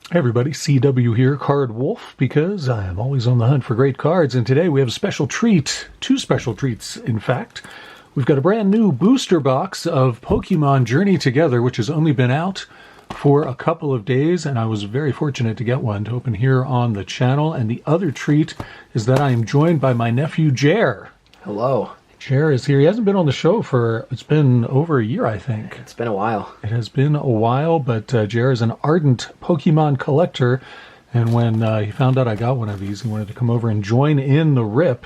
Hey everybody, CW here, Card Wolf, because I am always on the hunt for great cards, and today we have a special treat, two special treats in fact. We've got a brand new booster box of Pokemon Journey Together, which has only been out for a couple of days, and I was very fortunate to get one to open here on the channel. And the other treat is that I am joined by my nephew, Jer. Hello. Jer is here. He hasn't been on the show it's been over a year, I think. It's been a while. It has been a while, but Jer is an ardent Pokemon collector, and when he found out I got one of these, he wanted to come over and join in the rip.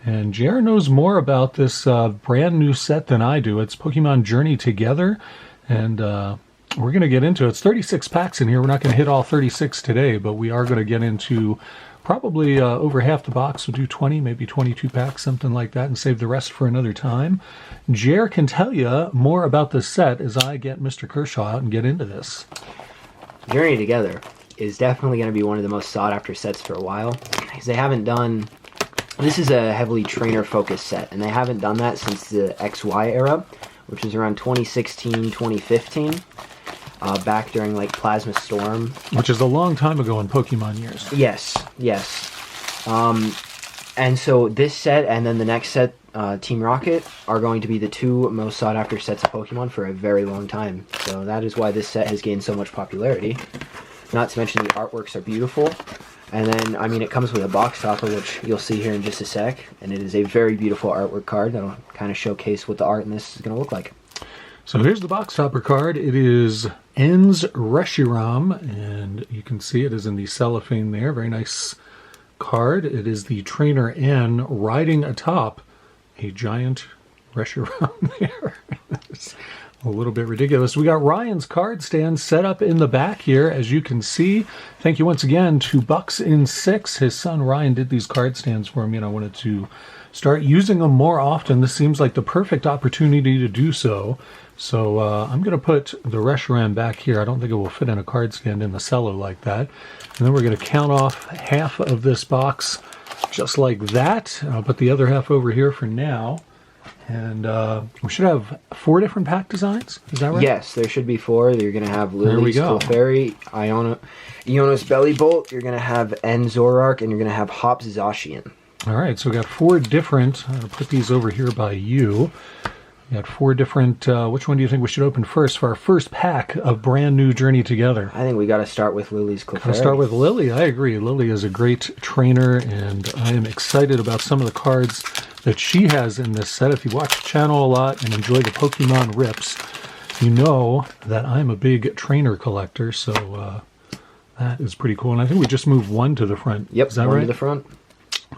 And Jer knows more about this brand new set than I do. It's Pokemon Journey Together, and we're going to get into it. It's 36 packs in here. We're not going to hit all 36 today, but we are going to get into probably over half the box. We'll do 20, maybe 22 packs, something like that, and save the rest for another time. Jer can tell you more about this set as I get Mr. Kershaw out and get into this. Journey Together is definitely going to be one of the most sought-after sets for a while, because they haven't done... This is a heavily trainer-focused set, and they haven't done that since the XY era, which was around 2016, 2015. Back during like Plasma Storm, which is a long time ago in Pokemon years. Yes. And so this set and then the next set, Team Rocket, are going to be the two most sought after sets of Pokemon for a very long time. So that is why this set has gained so much popularity. Not to mention the artworks are beautiful. And then, I mean, it comes with a box topper, which you'll see here in just a sec. And it is a very beautiful artwork card that'll kind of showcase what the art in this is going to look like. So here's the box topper card. It is N's Reshiram, and you can see it is in the cellophane there. Very nice card. It is the trainer N riding atop a giant Reshiram there. It's a little bit ridiculous. We got Ryan's card stand set up in the back here, as you can see. Thank you once again to Bucks in 6. His son Ryan did these card stands for me, and I wanted to start using them more often. This seems like the perfect opportunity to do so. So I'm going to put the Reshiram back here. I don't think it will fit in a card stand in the cello like that. And then we're going to count off half of this box just like that. I'll put the other half over here for now. And we should have 4 different pack designs. Is that right? Yes, there should be 4. You're going to have Lily's Clefairy, Iono's Bellybolt, you're going to have N Zorark, and you're going to have Hop's Zacian. All right, so we got 4 different. I'll put these over here by you. We got 4 different. Which one do you think we should open first for our first pack of brand new Journey Together? I think we got to start with Lily's Clefairy. I'll start with Lily. I agree. Lily is a great trainer, and I am excited about some of the cards that she has in this set. If you watch the channel a lot and enjoy the Pokemon rips, you know that I'm a big trainer collector, so that is pretty cool. And I think we just moved 1 to the front. Yep, is that one right? to the front.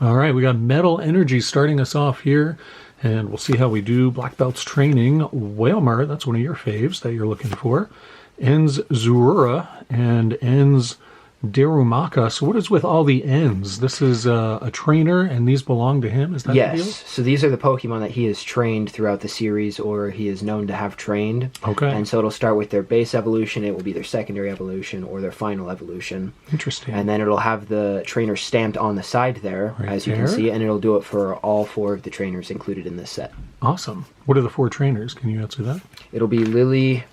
All right, we got Metal Energy starting us off here, and we'll see how we do. Black Belts Training, Whalmer, that's one of your faves that you're looking for. N's Zorua and N's Darumaka. So what is with all the N's? This is a trainer, and these belong to him? Is that the deal? Yes. So these are the Pokemon that he has trained throughout the series, or he is known to have trained. Okay. And so it'll start with their base evolution, it will be their secondary evolution, or their final evolution. Interesting. And then it'll have the trainer stamped on the side there, right as you there. can see, and it'll do it for all 4 of the trainers included in this set. Awesome. What are the 4 trainers? Can you answer that? It'll be Lily,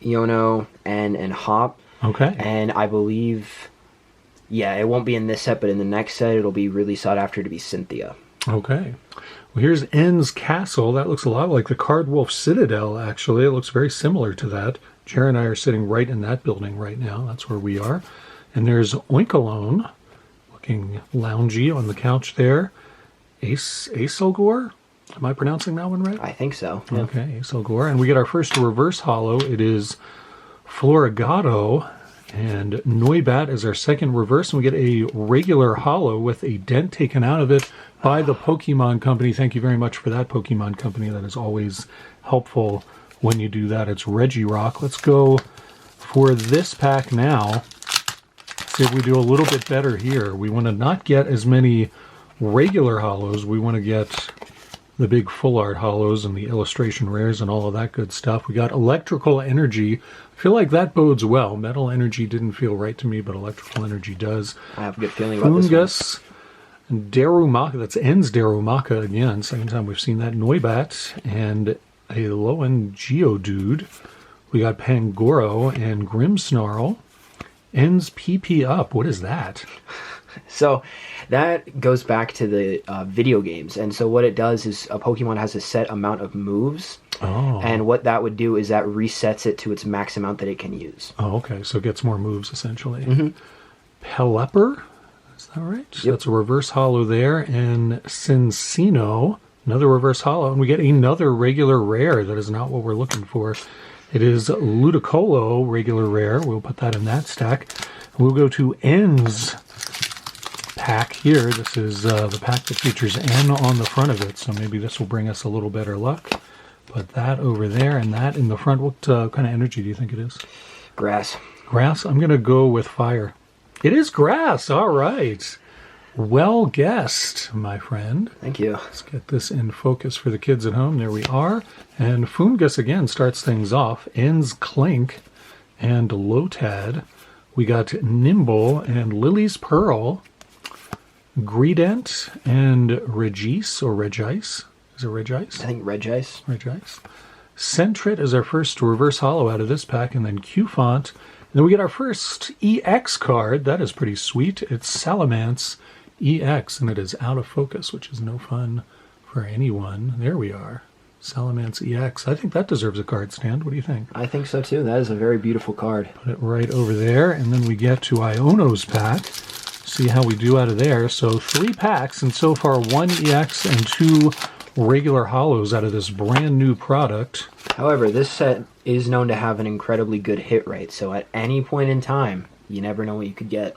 Iono, N, and Hop. Okay. And I believe... Yeah, it won't be in this set, but in the next set, it'll be really sought after to be Cynthia. Okay. Well, here's N's Castle. That looks a lot like the Card Wolf Citadel, actually. It looks very similar to that. Jer and I are sitting right in that building right now. That's where we are. And there's Oinkalone, looking loungy on the couch there. Acelgor? Am I pronouncing that one right? I think so. Yeah. Okay, Acelgor. And we get our first reverse holo. It is Florigato. And Noibat is our second reverse, and we get a regular holo with a dent taken out of it by the Pokemon Company. Thank you very much for that, Pokemon Company. That is always helpful when you do that. It's Regirock. Let's go for this pack now. See if we do a little bit better here. We want to not get as many regular holos. We want to get the big full art holos and the illustration rares and all of that good stuff. We got Electrical Energy. I feel like that bodes well. Metal Energy didn't feel right to me, but Electrical Energy does. I have a good feeling about this one. Darumaka, that's N's Darumaka again. Second time we've seen that. Noibat and a low-end Geodude. We got Pangoro and Grimmsnarl. Ends PP up. What is that? So that goes back to the video games. And so what it does is a Pokemon has a set amount of moves. Oh. And what that would do is that resets it to its max amount that it can use. Oh, okay. So it gets more moves, essentially. Mm-hmm. Pelipper? Is that right? So Yep. that's a reverse holo there. And Cincino, another reverse holo. And we get another regular rare. That is not what we're looking for. It is Ludicolo, regular rare. We'll put that in that stack. We'll go to N's pack here. This is the pack that features N on the front of it, so maybe this will bring us a little better luck. Put that over there and that in the front. What kind of energy do you think it is? Grass. Grass? I'm going to go with fire. It is grass. All right. Well guessed, my friend. Thank you. Let's get this in focus for the kids at home. There we are. And Fungus again starts things off. Ends Clink and Lotad. We got Nimble and Lily's Pearl. Greedent and Regis or Regice. Is it Regice? I think Regice. Regice. Sentret is our first reverse holo out of this pack, and then Qfont. And then we get our first EX card. That is pretty sweet. It's Salamence EX, and it is out of focus, which is no fun for anyone. There we are. Salamence EX. I think that deserves a card stand. What do you think? I think so too. That is a very beautiful card. Put it right over there, and then we get to Iono's pack. See how we do out of there. So 3 packs, and so far 1 EX and 2 regular holos out of this brand new product. However, this set is known to have an incredibly good hit rate, so at any point in time, you never know what you could get.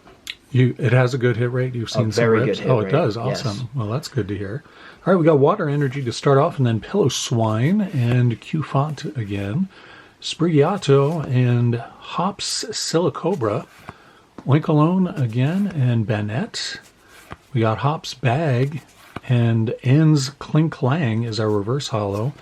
It has a good hit rate. You've seen some very rips. good hit Oh, it rate, does. Awesome. yes. Well, that's good to hear. All right, we got Water Energy to start off, and then Pillow Swine and Qfont again. Sprigiato and Hops Silicobra. Oinkalone again and Banette. We got Hops Bag and Ends Clink Clang is our reverse holo.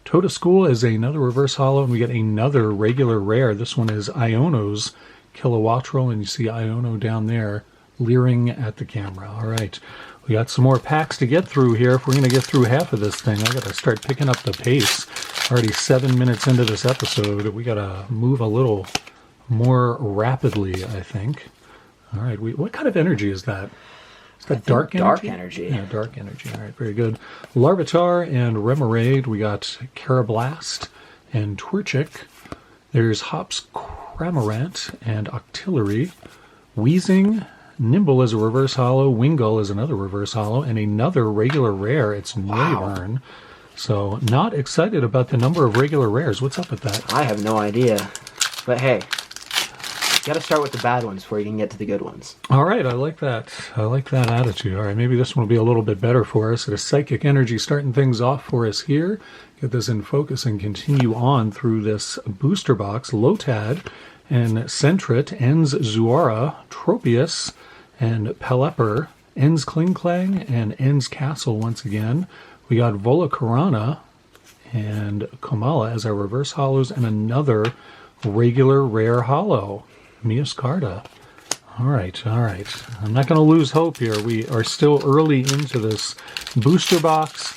Totoschool is another reverse holo, and we get another regular rare. This one is Iono's Kilowattrel, and you see Iono down there leering at the camera. All right, we got some more packs to get through here. If we're going to get through half of this thing, I got to start picking up the pace. Already 7 minutes into this episode. We got to move a little more rapidly, I think. All right, what kind of energy is that? Is that dark energy? Dark energy. Yeah, dark energy. All right, very good. Larvitar and Remoraid. We got Carablast and Torchic. There's Hops Cramorant and Octillery. Wheezing. Nimble is a reverse holo. Wingull is another reverse holo. And another regular rare. It's Noivern. So not excited about the number of regular rares. What's up with that? I have no idea. But hey, you gotta start with the bad ones before you can get to the good ones. All right, I like that. I like that attitude. All right, maybe this one will be a little bit better for us. It is Psychic Energy starting things off for us here. Get this in focus and continue on through this booster box. Lotad and Sentret, Ends Zuara, Tropius, and Pelipper, Ends Kling Klang, and Ends Castle once again. We got Volcarona and Komala as our reverse holos, and another regular rare holo. Miascarda. All right. I'm not going to lose hope here. We are still early into this booster box,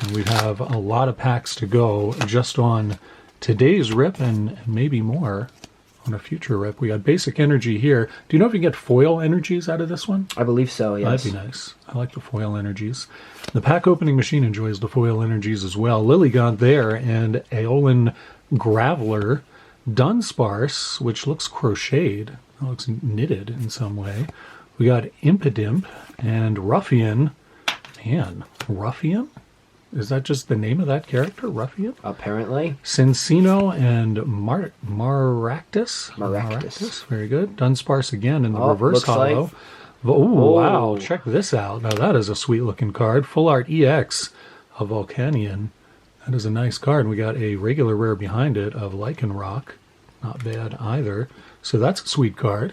and we have a lot of packs to go just on today's rip and maybe more on a future rip. We got basic energy here. Do you know if you can get foil energies out of this one? I believe so, yes. That'd be nice. I like the foil energies. The pack opening machine enjoys the foil energies as well. Lilligant there, and Aeolin Graveler. Dunsparce, which looks crocheted. It looks knitted in some way. We got Impidimp and Ruffian. Man, Ruffian? Is that just the name of that character, Ruffian? Apparently. Cincino and Maractus. Maractus. Very good. Dunsparce again in the Oh, reverse looks holo. like- Oh, wow. Check this out. Now that is a sweet looking card. Full Art EX of Volcanion. That is a nice card. And we got a regular rare behind it of Lycanroc. Not bad either. So that's a sweet card.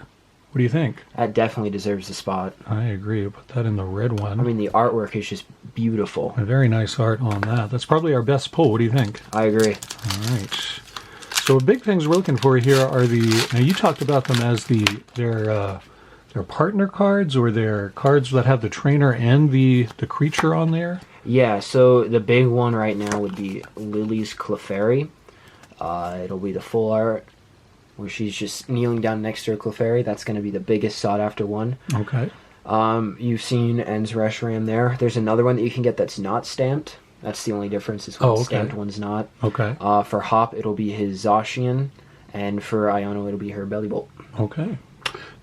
What do you think? That definitely deserves a spot. I agree. Put that in the red one. I mean, the artwork is just beautiful. A very nice art on that. That's probably our best pull. What do you think? I agree. All right. So big things we're looking for here are now you talked about them as their partner cards, or their cards that have the trainer and the creature on there. Yeah, so the big one right now would be Lily's Clefairy. It'll be the full art. where she's just kneeling down next to her Clefairy. That's going to be the biggest sought-after one. Okay. You've seen En's Reshiram there. There's another one that you can get that's not stamped. That's the only difference. Is one stamped, one's not. Okay. For Hop, it'll be his Zacian, and for Iono, it'll be her Bellybolt. Okay.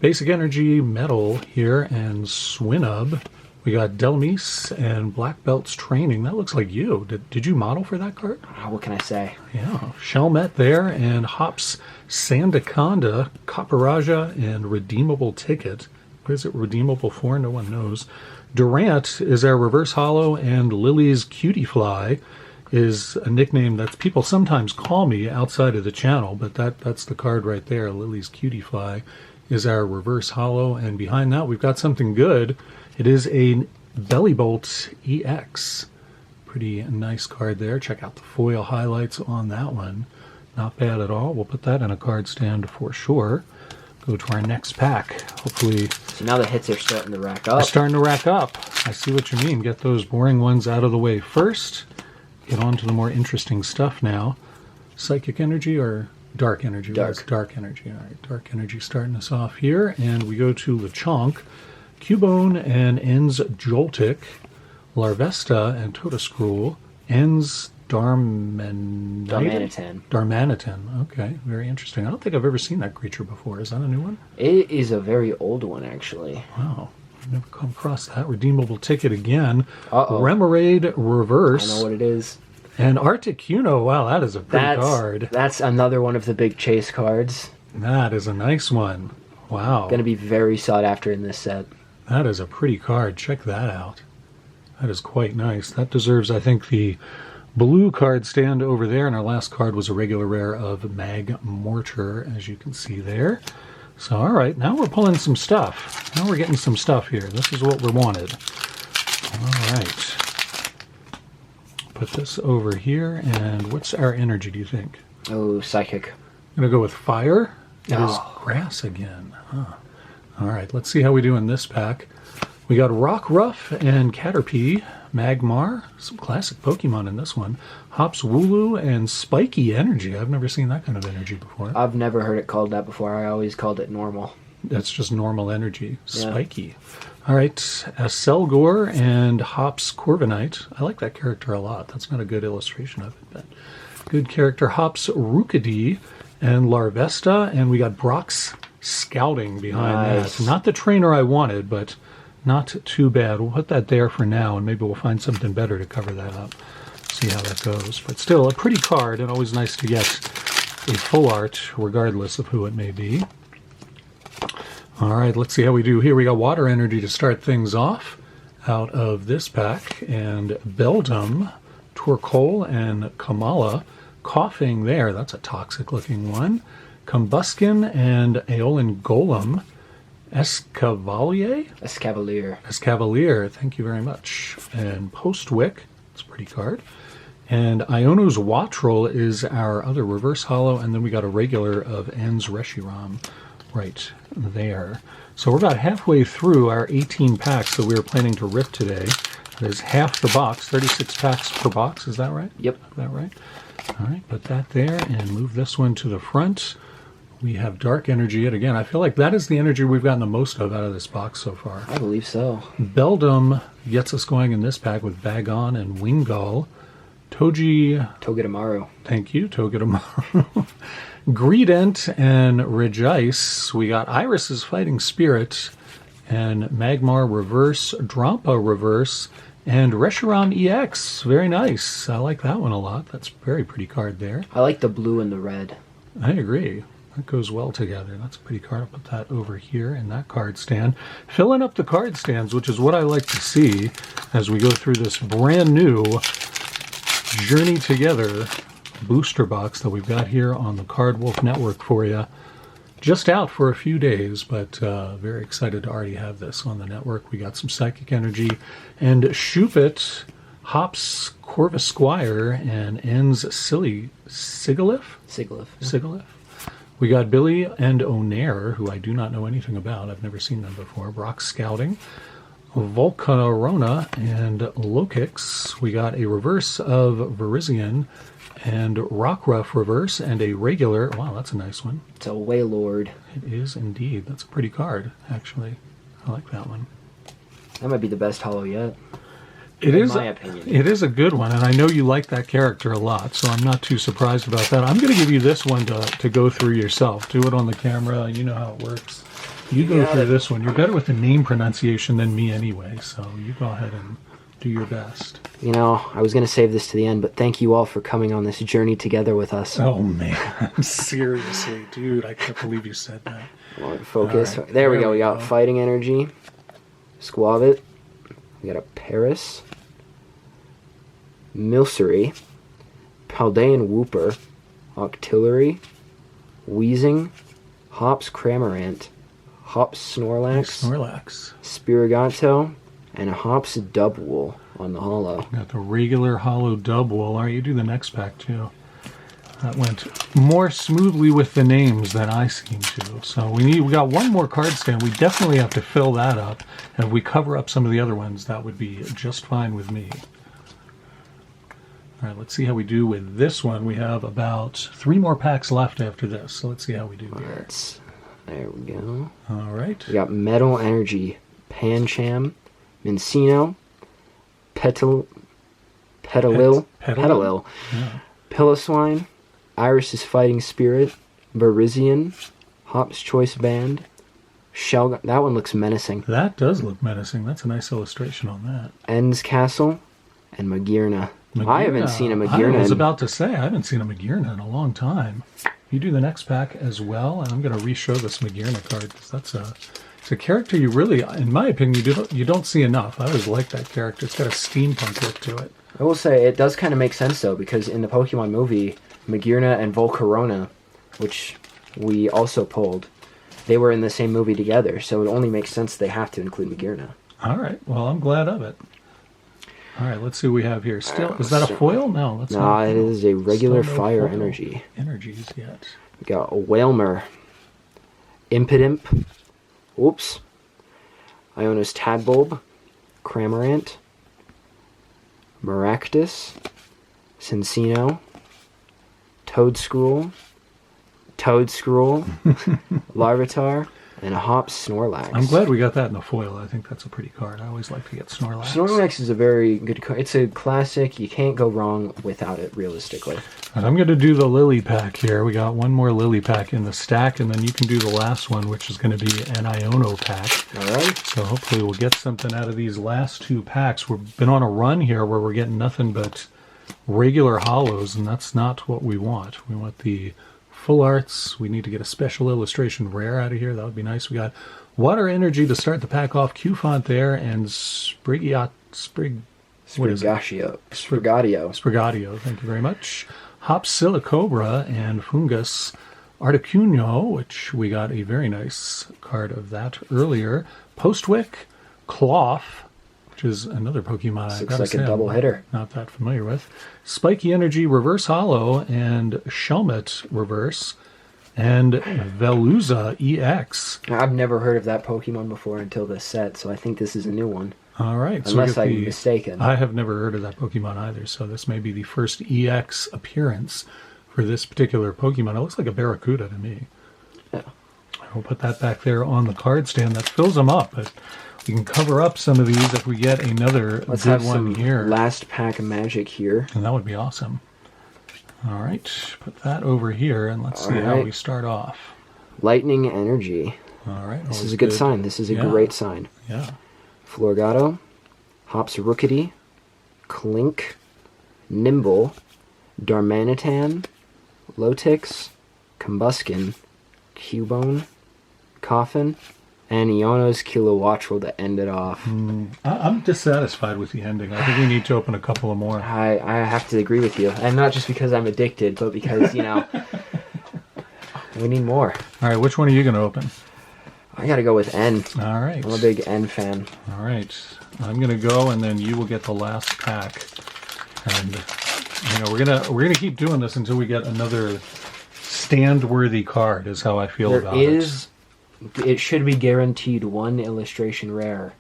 Basic Energy Metal here and Swinub. We got Delmise and Black Belt's Training. That looks like you. Did you model for that card? What can I say? Yeah. Shelmet there and Hop's Sandaconda, Copperaja, and Redeemable Ticket. What is it redeemable for? No one knows. Durant is our reverse holo, and Lily's Cutie Fly is a nickname that people sometimes call me outside of the channel, but that's the card right there. Lily's Cutie Fly is our reverse holo, and behind that we've got something good. It is a Bellybolt EX. Pretty nice card there. Check out the foil highlights on that one. Not bad at all. We'll put that in a card stand for sure. Go to our next pack. Hopefully... So now the hits are starting to rack up. They're starting to rack up. I see what you mean. Get those boring ones out of the way first. Get on to the more interesting stuff now. Psychic Energy or Dark Energy? Dark. Dark Energy. All right, Dark Energy starting us off here. And we go to Lechonk, Cubone and En's Joltik, Larvesta and Totoscruel, En's Darmanitan. Okay, very interesting. I don't think I've ever seen that creature before. Is that a new one? It is a very old one, actually. Wow. I've never come across that. Redeemable Ticket again. Uh-oh. Remoraid Reverse. I know what it is. And Articuno. Wow, that is a pretty card. That's another one of the big chase cards. That is a nice one. Wow. Going to be very sought after in this set. That is a pretty card. Check that out. That is quite nice. That deserves, I think, the blue card stand over there, and our last card was a regular rare of Mag Mortar, as you can see there. So, all right, now we're pulling some stuff. Now we're getting some stuff here. This is what we wanted. All right. Put this over here, and what's our energy, do you think? Oh, Psychic. I'm going to go with Fire. It is Oh. Grass again. Huh. All right, let's see how we do in this pack. We got Rockruff and Caterpie, Magmar, some classic Pokemon in this one, Hops Wooloo, and Spiky Energy. I've never seen that kind of energy before. I've never heard it called that before. I always called it normal. That's just normal energy. Yeah. Spiky. All right, Selgor and Hops Corviknight. I like that character a lot. That's not a good illustration of it, but good character. Hops Rookidee and Larvesta, and we got Brock's Scouting behind Nice. that. Not the trainer I wanted, but not too bad. We'll put that there for now, and maybe we'll find something better to cover that up. See how that goes. But still, a pretty card, and always nice to get a full art, regardless of who it may be. All right, let's see how we do here. We got Water Energy to start things off out of this pack, and Beldum, Torkoal, and Kamala. Coughing there, that's a toxic-looking one. Combuskin and Aeolin Golem. Escavalier? Escavalier, thank you very much. And Postwick, it's a pretty card. And Iono's Watrel is our other reverse holo, and then we got a regular of En's Reshiram right there. So we're about halfway through our 18 packs that we were planning to rip today. That is half the box, 36 packs per box, is that right? Yep. Is that right? All right, put that there and move this one to the front. We have Dark Energy yet again. I feel like that is the energy we've gotten the most of out of this box so far. I believe so. Beldum gets us going in this pack with Bagon and Wingull. Togedemaru. Thank you, Togedemaru. Greedent and Regice. We got Iris's Fighting Spirit and Magmar Reverse, Drampa Reverse, and Reshiram EX. Very nice. I like that one a lot. That's a very pretty card there. I like the blue and the red. I agree. That goes well together. That's a pretty card. I'll put that over here in that card stand. Filling up the card stands, which is what I like to see as we go through this brand new Journey Together booster box that we've got here on the Card Wolf Network for you. Just out for a few days, but very excited to already have this on the network. We got some Psychic Energy and Shupit, Hops Corvisquire, and En's Sigilyph? Sigilyph. Yeah. Sigilyph. We got Billy and Onair, who I do not know anything about. I've never seen them before. Brock Scouting. Volcarona and Lokix. We got a reverse of Verizian and Rockruff reverse, and a regular. Wow, that's a nice one. It's a Waylord. It is indeed. That's a pretty card, actually. I like that one. That might be the best holo yet. It in is, my opinion. It is a good one, and I know you like that character a lot, so I'm not too surprised about that. I'm going to give you this one to go through yourself. Do it on the camera. You know how it works. You go through this one. You're better with the name pronunciation than me anyway, so you go ahead and do your best. You know, I was going to save this to the end, but thank you all for coming on this journey together with us. Oh, man. Seriously, dude. I can't believe you said that. Focus. All right, there we go. We got Fighting Energy, Squavit. We got a Paris, Milcery, Paldean Whooper, Octillery, Wheezing, Hops Cramorant, Hops Snorlax, Spirigato, and a Hops Dubwool on the holo. Got the regular holo Dubwool. All right, you do the next pack too. That went more smoothly with the names than I seem to. So we got one more card stand. We definitely have to fill that up. And if we cover up some of the other ones, that would be just fine with me. All right, let's see how we do with this one. We have about 3 more packs left after this. So let's see how we do here. There we go. All right. We got Metal Energy, Pancham, Mincino, Petalil, Yeah. Piloswine, Iris's Fighting Spirit, Barizian, Hop's Choice Band, Shelgon. That one looks menacing. That does look menacing. That's a nice illustration on that. Ends Castle, and Magirna. I haven't seen a Magirna. I was about to say, I haven't seen a Magirna in a long time. You do the next pack as well, and I'm going to re-show this Magirna card, because it's a character you really, in my opinion, you don't see enough. I always like that character. It's got a steampunk look to it. I will say, it does kind of make sense, though, because in the Pokemon movie, Magirna and Volcarona, which we also pulled, they were in the same movie together, so it only makes sense they have to include Magirna. All right. Well, I'm glad of it. All right, let's see what we have here. Still, is that a foil? No, that's not. No, it is a regular Fire Energy. Energies yet. We got a Whalmer, Impidimp, oops, Ionis Tadbulb, Cramorant, Maractus, Cincino, Toedscruel, Larvitar, and a Hops Snorlax. I'm glad we got that in the foil. I think that's a pretty card. I always like to get Snorlax. Snorlax is a very good card. It's a classic. You can't go wrong without it, realistically. And I'm going to do the Lily pack here. We got one more Lily pack in the stack, and then you can do the last one, which is going to be an Iono pack. All right. So hopefully we'll get something out of these last 2 packs. We've been on a run here where we're getting nothing but regular holos, and that's not what we want. We want the full arts. We need to get a special illustration rare out of here. That would be nice. We got Water Energy to start the pack off. Q-Font there, and Sprigatio. Thank you very much. Hop Silicobra and Fungus Articuno, which we got a very nice card of that earlier. Postwick, Cloth, which is another Pokemon looks like a double hitter. Not that familiar with. Spiky Energy Reverse Hollow and Shelmet Reverse, and Veluza EX. I've never heard of that Pokemon before until this set, so I think this is a new one. All right. Unless I'm mistaken. I have never heard of that Pokemon either, so this may be the first EX appearance for this particular Pokemon. It looks like a Barracuda to me. Yeah. I'll put that back there on the card stand. That fills them up, but we can cover up some of these if we get another Let's good have one some here. Last pack of magic here. And that would be awesome. All right, put that over here, and let's see how we start off. Lightning Energy. All right. This is a good sign. This is a great sign. Yeah. Florgato, Hops Rookity, Clink, Nimble, Darmanitan, Lotix, Combuskin, Cubone, Coffin, and Iono's Kilowattrel to end it off. I'm dissatisfied with the ending. I think we need to open a couple of more. I have to agree with you. And not just because I'm addicted, but because, we need more. All right, which one are you going to open? I got to go with N. All right. I'm a big N fan. All right. I'm going to go, and then you will get the last pack. And, we're gonna keep doing this until we get another stand-worthy card, is how I feel about it. It should be guaranteed one illustration rare.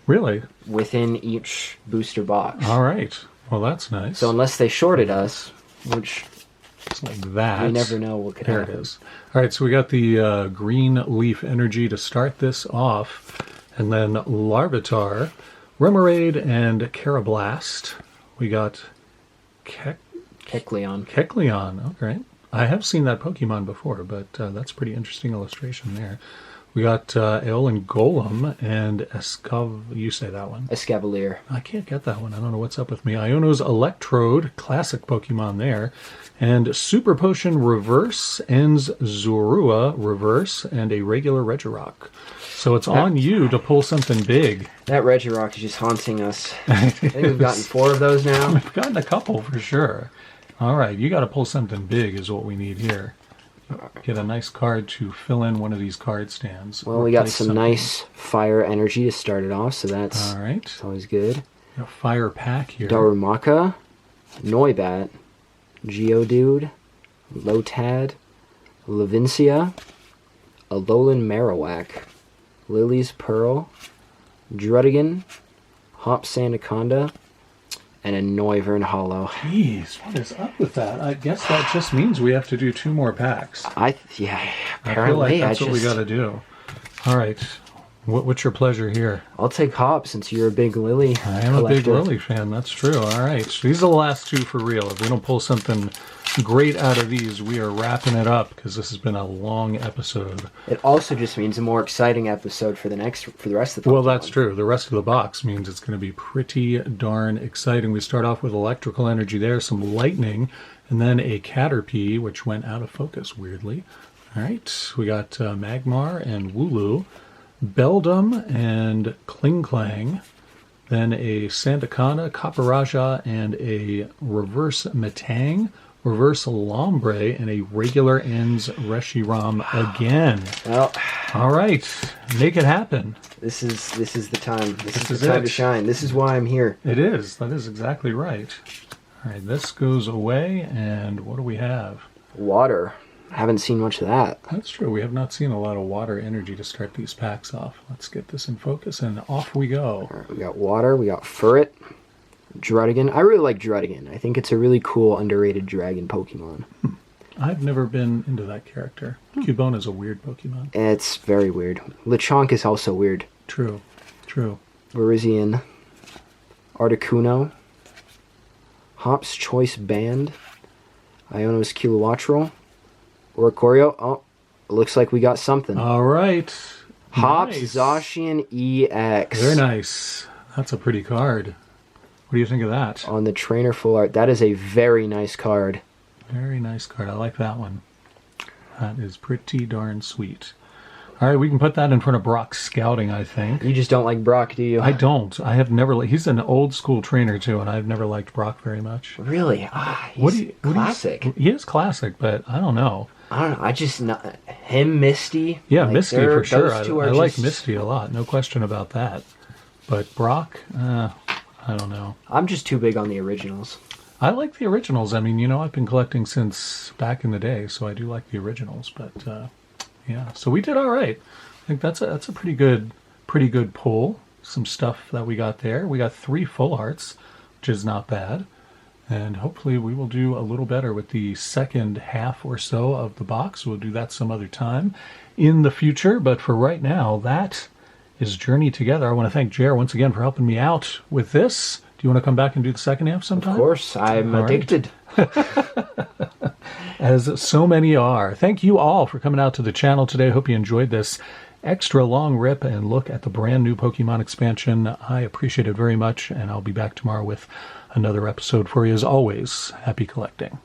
Really? Within each booster box. All right. Well, that's nice. So unless they shorted us, which It's like that. you never know what could There happen. it is. All right, so we got the green leaf energy to start this off, and then Larvitar, Remoraid, and Carablast. We got Kecleon. Kecleon. Okay, I have seen that Pokemon before, but that's a pretty interesting illustration there. We got Aeolin Golem and you say that one. Escavalier. I can't get that one. I don't know what's up with me. Iono's Electrode, classic Pokemon there. And Super Potion Reverse, ends Zorua Reverse, and a regular Regirock. So it's on you to pull something big. That Regirock is just haunting us. I think we've gotten 4 of those now. We've gotten a couple for sure. All right, you got to pull something big is what we need here. Get a nice card to fill in one of these card stands. Well, we got Replace some something. nice fire energy to start it off, so that's All right. always good. Got a fire pack here. Darumaka, Noibat, Geodude, Lotad, Lavincia, Alolan Marowak, Lily's Pearl, Druddigon, Hop Sandaconda, and a Noivern Hollow. Jeez, what is up with that? I guess that just means we have to do 2 more packs. I feel like that's what we got to do. All right, what's your pleasure here? I'll take Hop since you're a big Lily I am collector. a big Lily fan, that's true. All right, so these are the last 2 for real. If we don't pull something great out of these, we are wrapping it up because this has been a long episode. It also just means a more exciting episode for the rest of the Well, Pokemon. that's true. The rest of the box means it's going to be pretty darn exciting. We start off with electrical energy there, some lightning, and then a Caterpie, which went out of focus, weirdly. All right, we got Magmar and Wooloo, Beldum and Klingklang, then a Sandaconda, Copperajah, and a reverse Metang, reverse Lombre, and a regular ends Reshiram again. Well, All right, make it happen. this is the time. This is is the time it. to shine. This is why I'm here. It is. That is exactly right. All right, this goes away, and what do we have? Water. I haven't seen much of that. That's true. We have not seen a lot of water energy to start these packs off. Let's get this in focus, and off we go. All right, we got water. We got Furret, Druddigon. I really like Druddigon. I think it's a really cool, underrated dragon Pokemon. I've never been into that character. Cubone is a weird Pokemon. It's very weird. Lechonk is also weird. True. True. Virizion, Articuno, Hop's Choice Band, Iono's Kilowattrel, Oricorio. Oh, it looks like we got something. All right. Hops Nice. Zacian EX. Very nice. That's a pretty card. What do you think of that? On the trainer full art. That is a very nice card. Very nice card. I like that one. That is pretty darn sweet. All right, we can put that in front of Brock Scouting, I think. You just don't like Brock, do you? I don't. I have never. He's an old school trainer too, and I've never liked Brock very much. Really? He's classic. He is classic, but I don't know. I don't know. I just not him, Misty. Yeah, like, Misty for sure. Those two are I like just- Misty a lot. No question about that. But Brock, I don't know. I'm just too big on the originals. I like the originals. I mean, I've been collecting since back in the day, so I do like the originals. But yeah, so we did all right. I think that's a pretty good pull. Some stuff that we got there. We got 3 full arts, which is not bad. And hopefully we will do a little better with the second half or so of the box. We'll do that some other time in the future. But for right now, that is Journey Together. I want to thank Jer once again for helping me out with this. Do you want to come back and do the second half sometime? Of course, I'm All right. addicted. As so many are. Thank you all for coming out to the channel today. Hope you enjoyed this extra long rip and look at the brand new Pokemon expansion. I appreciate it very much, and I'll be back tomorrow with another episode for you. As always, happy collecting.